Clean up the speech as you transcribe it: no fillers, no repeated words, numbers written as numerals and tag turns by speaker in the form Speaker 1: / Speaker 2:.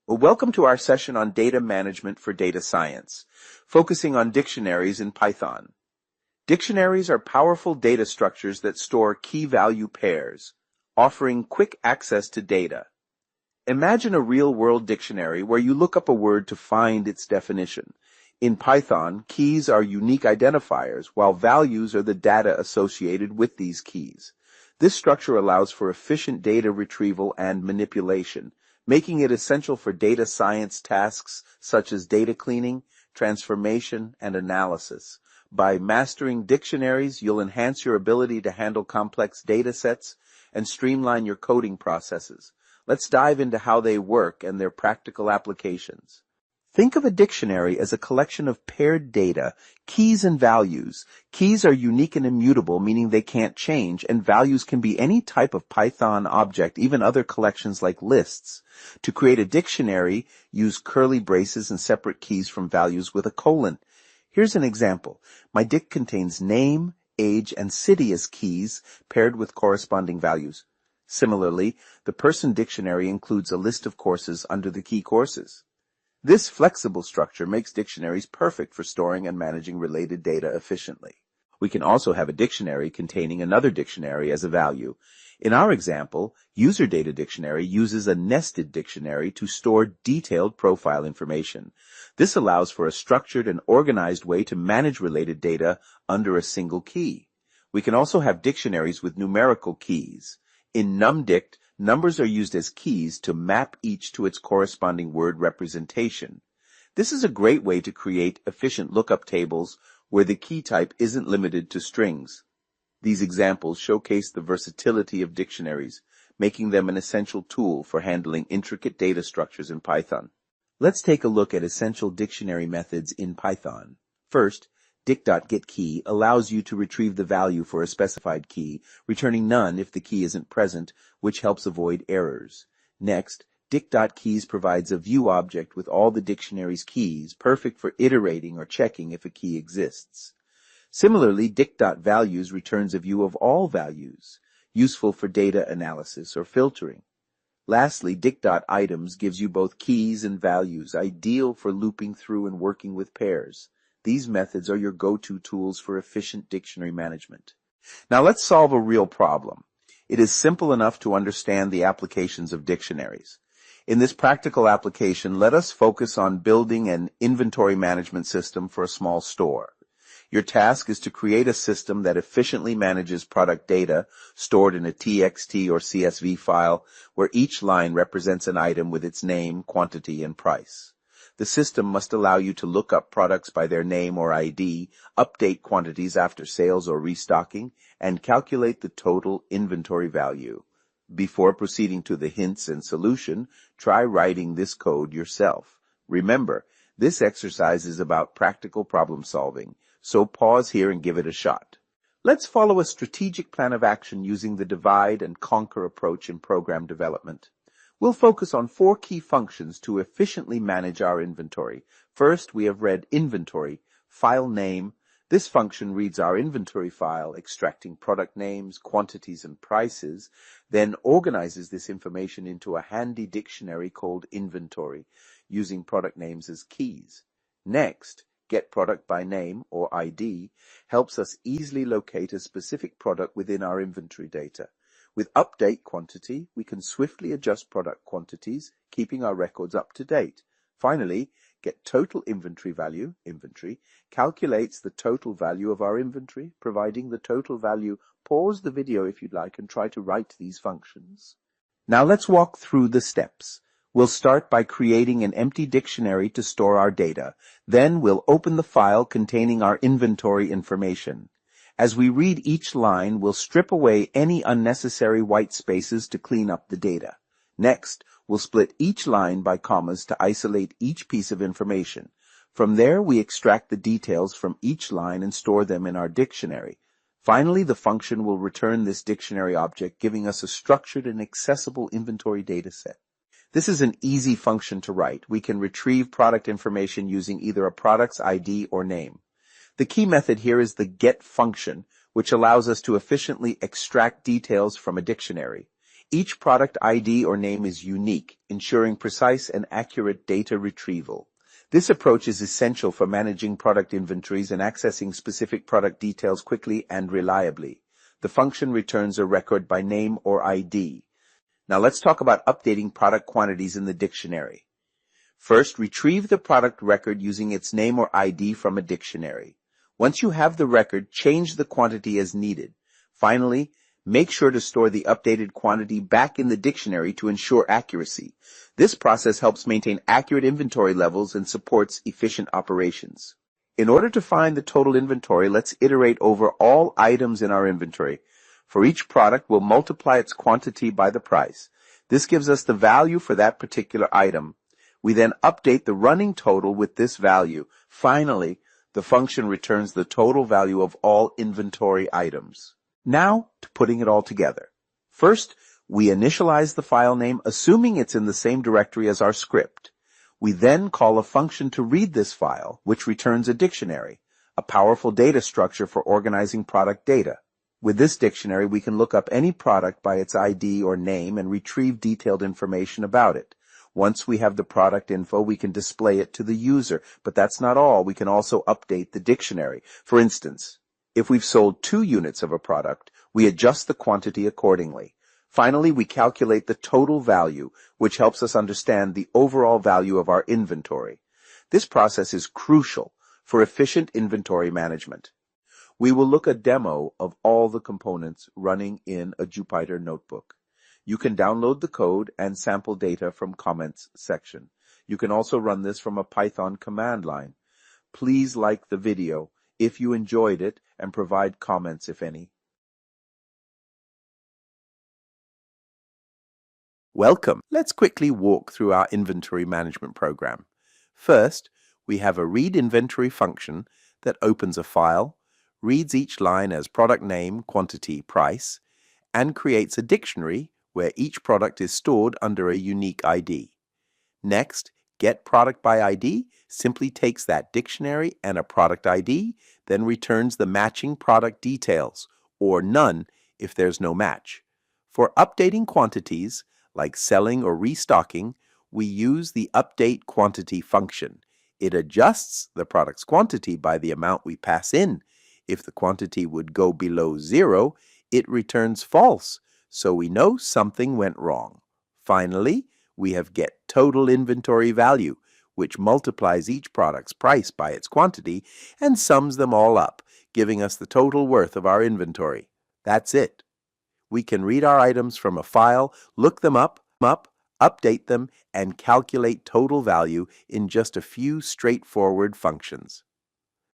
Speaker 1: Well, welcome to our session on data management for data science, focusing on dictionaries in Python. Dictionaries are powerful data structures that store key value pairs, offering quick access to data. Imagine a real-world dictionary where you look up a word to find its definition. In Python, keys are unique identifiers, while values are the data associated with these keys. This structure allows for efficient data retrieval and manipulation, making it essential for data science tasks such as data cleaning, transformation, and analysis. By mastering dictionaries, you'll enhance your ability to handle complex data sets and streamline your coding processes. Let's dive into how they work and their practical applications. Think of a dictionary as a collection of paired data, keys and values. Keys are unique and immutable, meaning they can't change, and values can be any type of Python object, even other collections like lists. To create a dictionary, use curly braces and separate keys from values with a colon. Here's an example. My dict contains name, age, and city as keys, paired with corresponding values. Similarly, the person dictionary includes a list of courses under the key courses. This flexible structure makes dictionaries perfect for storing and managing related data efficiently. We can also have a dictionary containing another dictionary as a value. In our example, User Data Dictionary uses a nested dictionary to store detailed profile information. This allows for a structured and organized way to manage related data under a single key. We can also have dictionaries with numerical keys. In NumDict, numbers are used as keys to map each to its corresponding word representation. This is a great way to create efficient lookup tables where the key type isn't limited to strings. These examples showcase the versatility of dictionaries, making them an essential tool for handling intricate data structures in Python. Let's take a look at essential dictionary methods in Python. First, dict.getKey allows you to retrieve the value for a specified key, returning none if the key isn't present, which helps avoid errors. Next, dict.keys provides a view object with all the dictionary's keys, perfect for iterating or checking if a key exists. Similarly, dict.values returns a view of all values, useful for data analysis or filtering. Lastly, dict.items gives you both keys and values, ideal for looping through and working with pairs. These methods are your go-to tools for efficient dictionary management. Now let's solve a real problem. It is simple enough to understand the applications of dictionaries. In this practical application, let us focus on building an inventory management system for a small store. Your task is to create a system that efficiently manages product data stored in a TXT or CSV file where each line represents an item with its name, quantity, and price. The system must allow you to look up products by their name or ID, update quantities after sales or restocking, and calculate the total inventory value. Before proceeding to the hints and solution, try writing this code yourself. Remember, this exercise is about practical problem solving, so pause here and give it a shot. Let's follow a strategic plan of action using the divide and conquer approach in program development. We'll focus on 4 key functions to efficiently manage our inventory. First, we have read inventory, file name. This function reads our inventory file, extracting product names, quantities, and prices, then organizes this information into a handy dictionary called inventory, using product names as keys. Next, getProductByName, or ID, helps us easily locate a specific product within our inventory data. With update quantity, we can swiftly adjust product quantities, keeping our records up to date. Finally, getTotalInventoryValue, inventory, calculates the total value of our inventory, providing the total value. Pause the video if you'd like and try to write these functions. Now let's walk through the steps. We'll start by creating an empty dictionary to store our data. Then we'll open the file containing our inventory information. As we read each line, we'll strip away any unnecessary white spaces to clean up the data. Next, we'll split each line by commas to isolate each piece of information. From there, we extract the details from each line and store them in our dictionary. Finally, the function will return this dictionary object, giving us a structured and accessible inventory data set. This is an easy function to write. We can retrieve product information using either a product's ID or name. The key method here is the get function, which allows us to efficiently extract details from a dictionary. Each product ID or name is unique, ensuring precise and accurate data retrieval. This approach is essential for managing product inventories and accessing specific product details quickly and reliably. The function returns a record by name or ID. Now let's talk about updating product quantities in the dictionary. First, retrieve the product record using its name or ID from a dictionary. Once you have the record, change the quantity as needed. Finally, make sure to store the updated quantity back in the dictionary to ensure accuracy. This process helps maintain accurate inventory levels and supports efficient operations. In order to find the total inventory, let's iterate over all items in our inventory. For each product, we'll multiply its quantity by the price. This gives us the value for that particular item. We then update the running total with this value. Finally, the function returns the total value of all inventory items. Now, to putting it all together. First, we initialize the file name, assuming it's in the same directory as our script. We then call a function to read this file, which returns a dictionary, a powerful data structure for organizing product data. With this dictionary, we can look up any product by its ID or name and retrieve detailed information about it. Once we have the product info, we can display it to the user, but that's not all. We can also update the dictionary. For instance, if we've sold 2 units of a product, we adjust the quantity accordingly. Finally, we calculate the total value, which helps us understand the overall value of our inventory. This process is crucial for efficient inventory management. We will look at a demo of all the components running in a Jupyter notebook. You can download the code and sample data from comments section. You can also run this from a Python command line. Please like the video if you enjoyed it and provide comments if any. Welcome. Let's quickly walk through our inventory management program. First, we have a read inventory function that opens a file, reads each line as product name, quantity, price, and creates a dictionary where each product is stored under a unique ID. Next, getProductById simply takes that dictionary and a product ID, then returns the matching product details, or none if there's no match. For updating quantities, like selling or restocking, we use the updateQuantity function. It adjusts the product's quantity by the amount we pass in. If the quantity would go below 0, it returns false, so we know something went wrong. Finally, we have getTotalInventoryValue, which multiplies each product's price by its quantity and sums them all up, giving us the total worth of our inventory. That's it. We can read our items from a file, look them up, update them, and calculate total value in just a few straightforward functions.